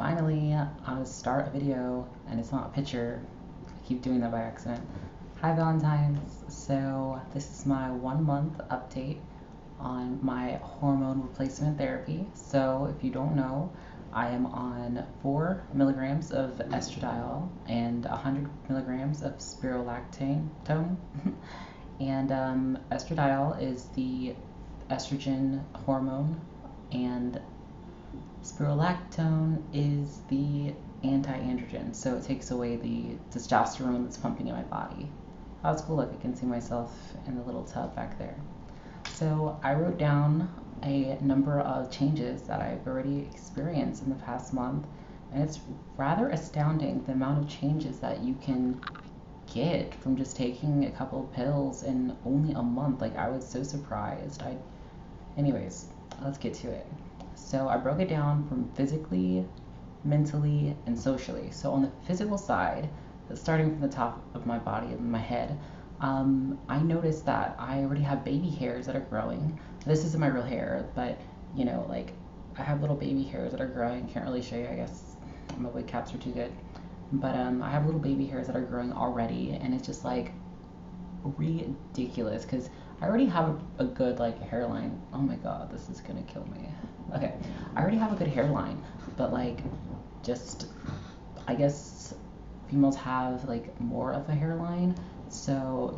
Finally, I start a video and it's not a picture. I keep doing that by accident. Hi Valentines. So this is my 1 month update on my hormone replacement therapy. So if you don't know, I am on 4 milligrams of estradiol and 100 milligrams of spirulactone. And estradiol is the estrogen hormone, and spirulactone is the anti-androgen, so it takes away the testosterone that's pumping in my body. Oh, that's cool. Look, I can see myself in the little tub back there. So I wrote down a number of changes that I've already experienced in the past month, and it's rather astounding the amount of changes that you can get from just taking a couple of pills in only a month. Like, I was so surprised. Anyways, let's get to it. So I broke it down from physically, mentally, and socially. So on the physical side, starting from the top of my body and my head, I noticed that I already have baby hairs that are growing. This isn't my real hair, but like, I have little baby hairs that are growing. Can't really show you, I guess. My wig caps are too good. But I have little baby hairs that are growing already, and it's just like ridiculous because I already have a good like hairline. Oh my god, this is gonna kill me. Okay, I already have a good hairline, but like, just, I guess females have like more of a hairline, so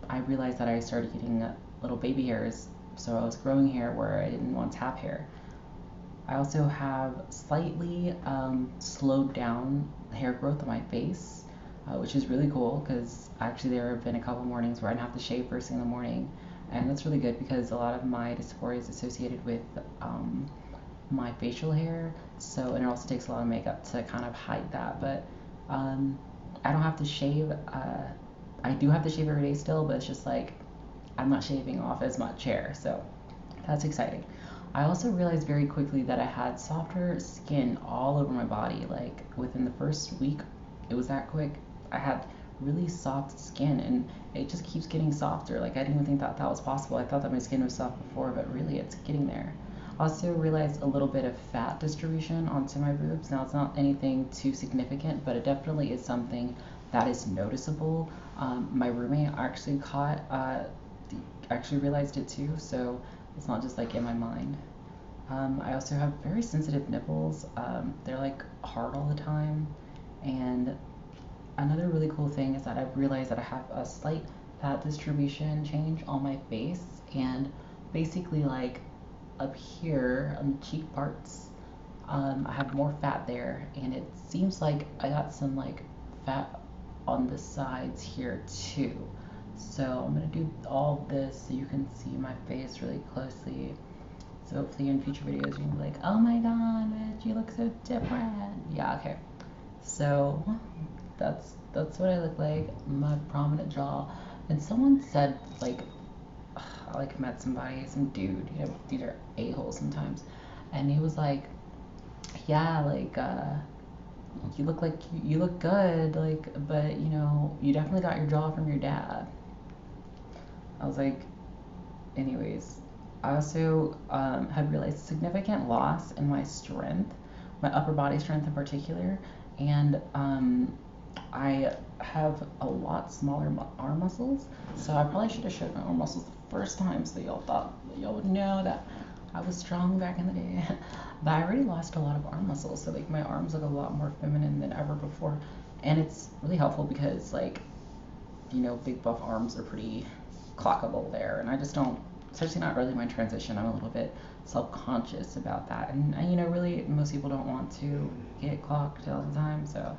I realized that I started getting little baby hairs, so I was growing hair where I didn't want to have hair. I also have slightly slowed down hair growth on my face, which is really cool because actually there have been a couple mornings where I didn't have to shave first thing in the morning, and that's really good because a lot of my dysphoria is associated with my facial hair, so, and it also takes a lot of makeup to kind of hide that, but I don't have to shave. I do have to shave every day still, but it's just like I'm not shaving off as much hair, so that's exciting. I also realized very quickly that I had softer skin all over my body. Like, within the first week, it was that quick. I had really soft skin, and it just keeps getting softer. Like, I didn't even think that was possible. I thought that my skin was soft before, but really it's getting there. I also realized a little bit of fat distribution onto my boobs. Now, it's not anything too significant, but it definitely is something that is noticeable. My roommate actually realized it too, so it's not just like in my mind. I also have very sensitive nipples. They're like hard all the time. And another really cool thing is that I've realized that I have a slight fat distribution change on my face. And basically, like, up here on the cheek parts, I have more fat there. And it seems like I got some like fat on the sides here too. So I'm gonna do all this so you can see my face really closely. So hopefully in future videos you can be like, oh my god, bitch, you look so different. Yeah, okay. So that's what I look like, my prominent jaw. And someone said, like, I like met somebody, some dude, these are a-holes sometimes. And he was like, yeah, like, you look good, like, but you definitely got your jaw from your dad. I was like, anyways, I also had realized significant loss in my strength, my upper body strength in particular, and I have a lot smaller arm muscles, so I probably should have showed my arm muscles the first time so y'all would know that I was strong back in the day. But I already lost a lot of arm muscles, so like my arms look a lot more feminine than ever before, and it's really helpful because, like, big buff arms are pretty clockable there, and I just don't, especially not early in my transition, I'm a little bit self-conscious about that, and really most people don't want to get clocked all the time, so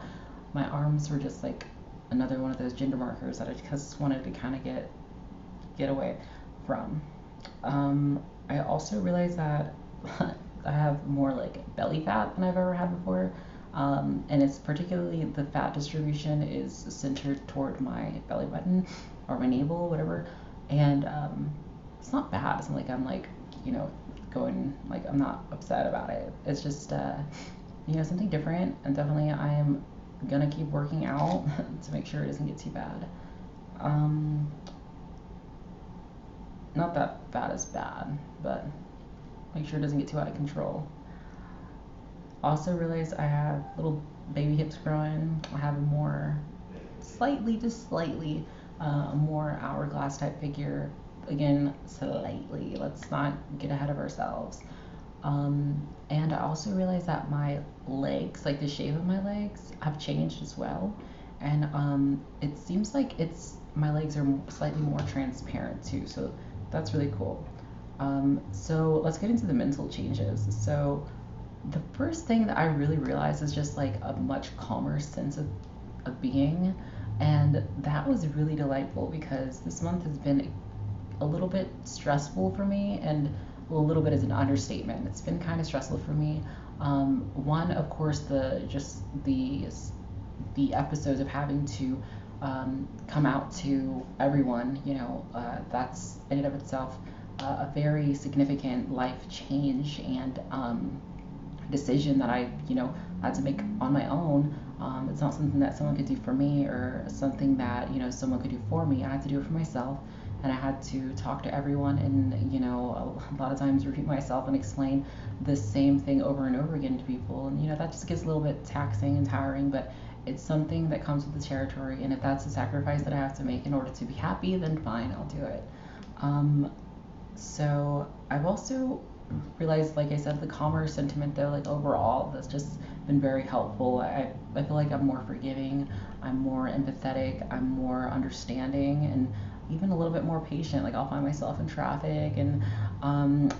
my arms were just like another one of those gender markers that I just wanted to kind of get away from. I also realized that I have more like belly fat than I've ever had before, and it's particularly the fat distribution is centered toward my belly button or my navel, whatever, and it's not bad. It's not like I'm like going, like, I'm not upset about it. It's just something different, and definitely I am gonna keep working out to make sure it doesn't get too bad. Not that fat is bad, but make sure it doesn't get too out of control. Also realized I have little baby hips growing. I have a more slightly, just slightly, more hourglass type figure. Again, slightly. Let's not get ahead of ourselves. And I also realized that my legs, like the shape of my legs, have changed as well. And it seems like it's my legs are slightly more transparent too. So that's really cool. So let's get into the mental changes. So the first thing that I really realized is just like a much calmer sense of being. And that was really delightful because this month has been a little bit stressful for me, and a little bit is an understatement. It's been kind of stressful for me. One, of course, the episodes of having to come out to everyone, that's in and of itself a very significant life change and decision that I, had to make on my own. It's not something that someone could do for me or something that, someone could do for me. I had to do it for myself. And I had to talk to everyone and, a lot of times repeat myself and explain the same thing over and over again to people. And, that just gets a little bit taxing and tiring, but it's something that comes with the territory. And if that's a sacrifice that I have to make in order to be happy, then fine, I'll do it. Um, so I've also realized, like I said, the calmer sentiment though, like overall, that's just been very helpful. I feel like I'm more forgiving, I'm more empathetic, I'm more understanding, and even a little bit more patient. Like I'll find myself in traffic, and um,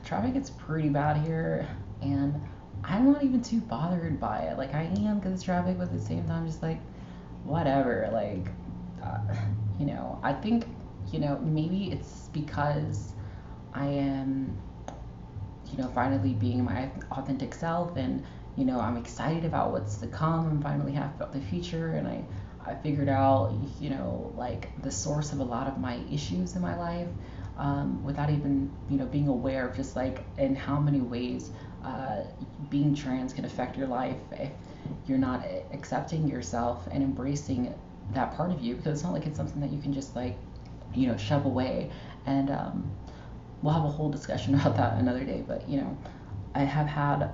traffic gets pretty bad here, and I'm not even too bothered by it. Like I am because it's traffic, but at the same time, just like whatever. Like, uh, I think, maybe it's because I am, finally being my authentic self, and, I'm excited about what's to come. I'm finally happy about the future, and I figured out, like the source of a lot of my issues in my life, without even, being aware of just like in how many ways being trans can affect your life if you're not accepting yourself and embracing that part of you, because it's not like it's something that you can just like, shove away. And we'll have a whole discussion about that another day. But I have had,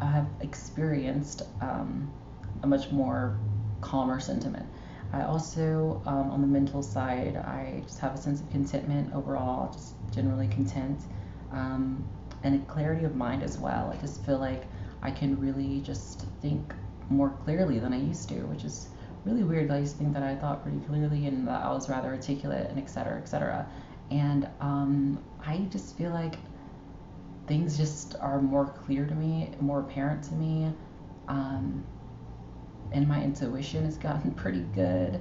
I have experienced a much more calmer sentiment. I also, on the mental side, I just have a sense of contentment overall, just generally content, um, and a clarity of mind as well. I just feel like I can really just think more clearly than I used to, which is really weird. I used to think that I thought pretty clearly and that I was rather articulate and et cetera, et cetera. And I just feel like things just are more clear to me, more apparent to me. Um, and my intuition has gotten pretty good.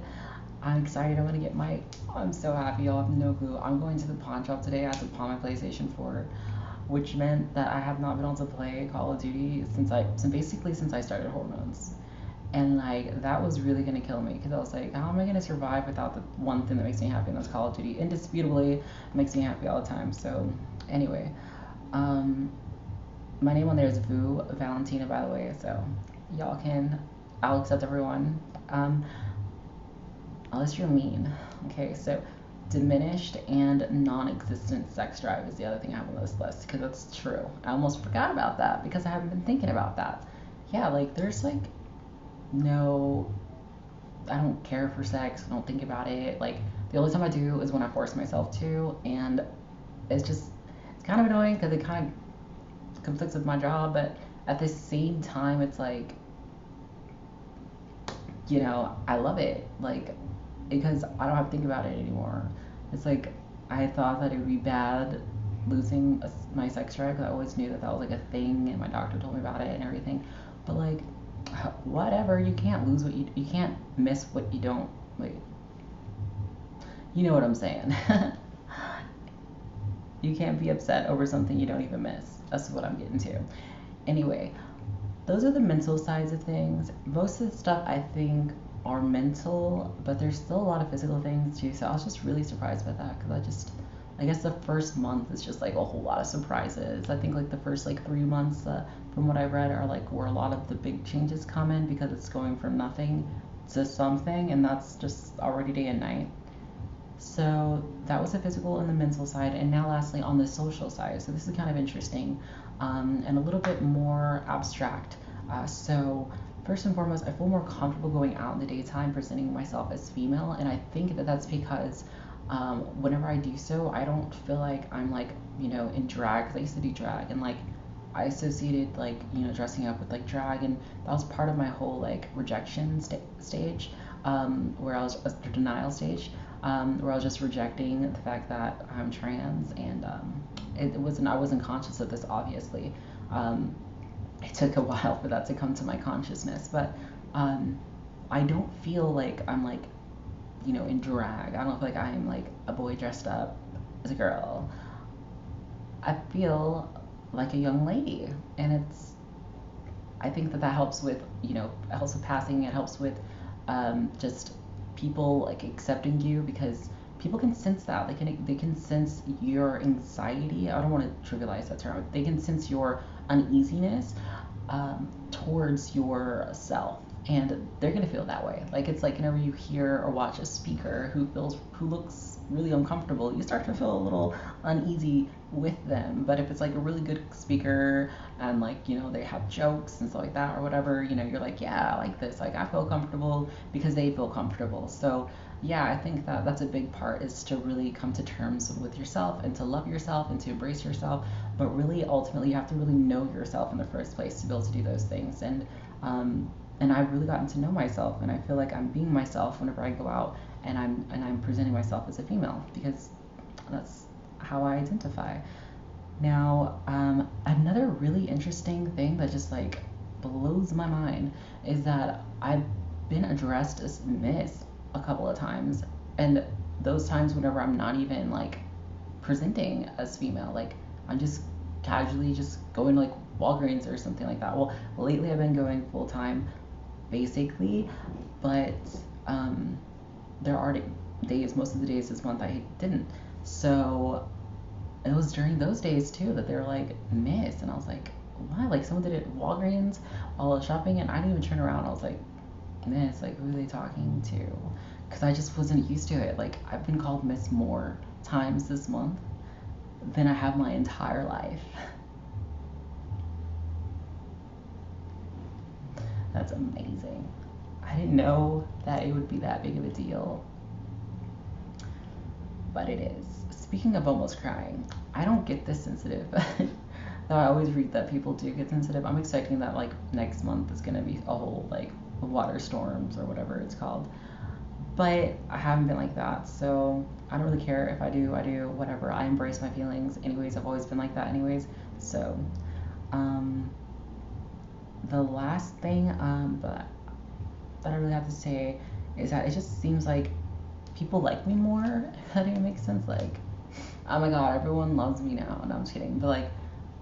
I'm excited. I'm gonna get my. I'm so happy. Y'all have no clue. I'm going to the pawn shop today. I have to pawn my PlayStation 4, which meant that I have not been able to play Call of Duty since I started hormones. And like that was really gonna kill me because I was like, how am I gonna survive without the one thing that makes me happy, and that's Call of Duty. Indisputably makes me happy all the time. So anyway, um, my name on there is Valentina, by the way. So y'all can, I'll accept everyone. Um, Unless you're mean. Okay, so diminished and non-existent sex drive is the other thing I have on this list because that's true. I almost forgot about that because I haven't been thinking about that. Yeah, like there's like no, I don't care for sex. I don't think about it. Like the only time I do is when I force myself to, and it's kind of annoying because it kind of conflicts with my job, but at the same time, it's like, I love it. Like because I don't have to think about it anymore. It's like I thought that it would be bad losing my sex drive because I always knew that that was like a thing, and my doctor told me about it and everything. But like, whatever, you can't lose what you can't miss what you don't like. You know what I'm saying? You can't be upset over something you don't even miss. That's what I'm getting to. Anyway, those are the mental sides of things. Most of the stuff I think are mental, but there's still a lot of physical things too. So I was just really surprised by that because I guess the first month is just like a whole lot of surprises. I think like the first like 3 months, from what I read, are like where a lot of the big changes come in because it's going from nothing to something, and that's just already day and night. So that was the physical and the mental side, and now lastly on the social side. So this is kind of interesting. and a little bit more abstract. So first and foremost, I feel more comfortable going out in the daytime presenting myself as female, and I think that that's because whenever I do so, I don't feel like I'm like, in drag, because I used to do drag, and like I associated like, dressing up with like drag, and that was part of my whole like rejection stage, where I was the denial stage, where I was just rejecting the fact that I'm trans, and I wasn't conscious of this, obviously. Um, it took a while for that to come to my consciousness, but I don't feel like I'm like, in drag. I don't feel like I'm like a boy dressed up as a girl. I feel like a young lady, and I think that helps with, it helps with passing. It helps with just people like accepting you, because people can sense that. They can sense your anxiety. I don't want to trivialize that term. They can sense your uneasiness towards yourself, and they're gonna feel that way. Like, it's like whenever you hear or watch a speaker who looks really uncomfortable, you start to feel a little uneasy with them. But if it's like a really good speaker, and like, they have jokes and stuff like that or whatever, you're like, yeah, I like this, like I feel comfortable because they feel comfortable. So yeah, I think that that's a big part, is to really come to terms with yourself and to love yourself and to embrace yourself. But really, ultimately, you have to really know yourself in the first place to be able to do those things. And I've really gotten to know myself, and I feel like I'm being myself whenever I go out, and I'm presenting myself as a female, because that's how I identify. Now, another really interesting thing that just like blows my mind is that I've been addressed as Miss a couple of times, and those times whenever I'm not even like presenting as female, like I'm just casually just going to like Walgreens or something like that. Well, lately I've been going full time, basically, but um, there are days, most of the days this month I didn't. So it was during those days too that they were like, Miss, and I was like, what? Like, someone did it at Walgreens while I was shopping, and I didn't even turn around. I was like, Miss, like, who are they talking to? Because I just wasn't used to it. Like, I've been called Miss more times this month than I have my entire life. That's amazing. I didn't know that it would be that big of a deal, but it is. Speaking of almost crying, I don't get this sensitive. Though I always read that people do get sensitive. I'm expecting that like next month is gonna be a whole like water storms or whatever it's called. But I haven't been like that, so I don't really care. If I do, whatever. I embrace my feelings anyways. I've always been like that anyways. So, um, the last thing that I really have to say is that it just seems like people like me more. If that even makes sense. Like, oh my god, everyone loves me now. No, I'm just kidding. But like,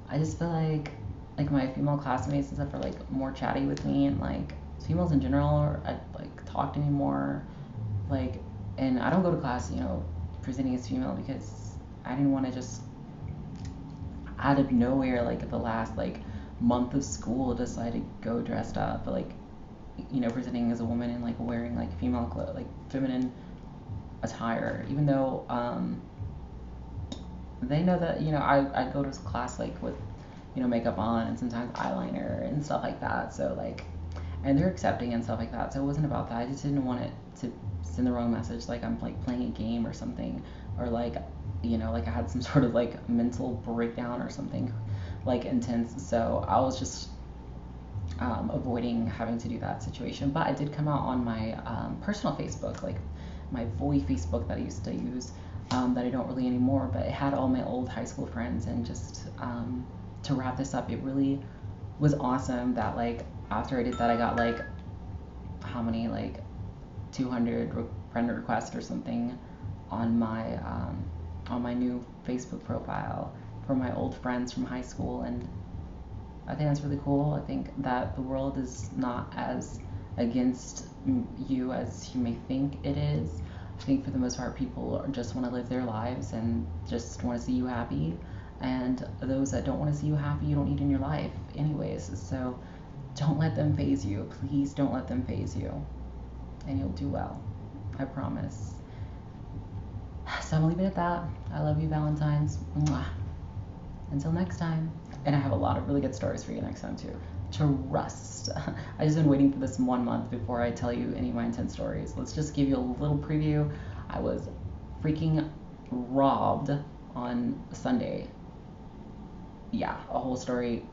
I just feel like my female classmates and stuff are like more chatty with me, and like females in general are like talk to me more. Like, and I don't go to class, presenting as female, because I didn't want to just out of nowhere, like at the last like month of school, decide to go dressed up, but like, presenting as a woman and like wearing like female clothes, like feminine attire, even though they know that, I go to class like with, makeup on and sometimes eyeliner and stuff like that. So like, and they're accepting and stuff like that. So it wasn't about that. I just didn't want it to send the wrong message, like I'm like playing a game or something, or like, like I had some sort of like mental breakdown or something like intense. So I was just avoiding having to do that situation. But I did come out on my personal Facebook, like my Voy Facebook that I used to use, that I don't really anymore, but it had all my old high school friends. And just to wrap this up, it really was awesome that like after I did that, I got like how many, like 200 friend requests or something on my new Facebook profile for my old friends from high school. And I think that's really cool. I think that the world is not as against you as you may think it is. I think for the most part, people just want to live their lives and just want to see you happy. And those that don't want to see you happy, you don't need in your life, anyways. So don't let them phase you. Please don't let them phase you. And you'll do well. I promise. So I'm gonna leave it at that. I love you, Valentines. Mwah. Until next time. And I have a lot of really good stories for you next time too. Trust. I just been waiting for this 1 month before I tell you any of my intense stories. Let's just give you a little preview. I was freaking robbed on Sunday. Yeah, a whole story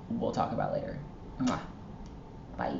we'll talk about later. Mwah. Bye.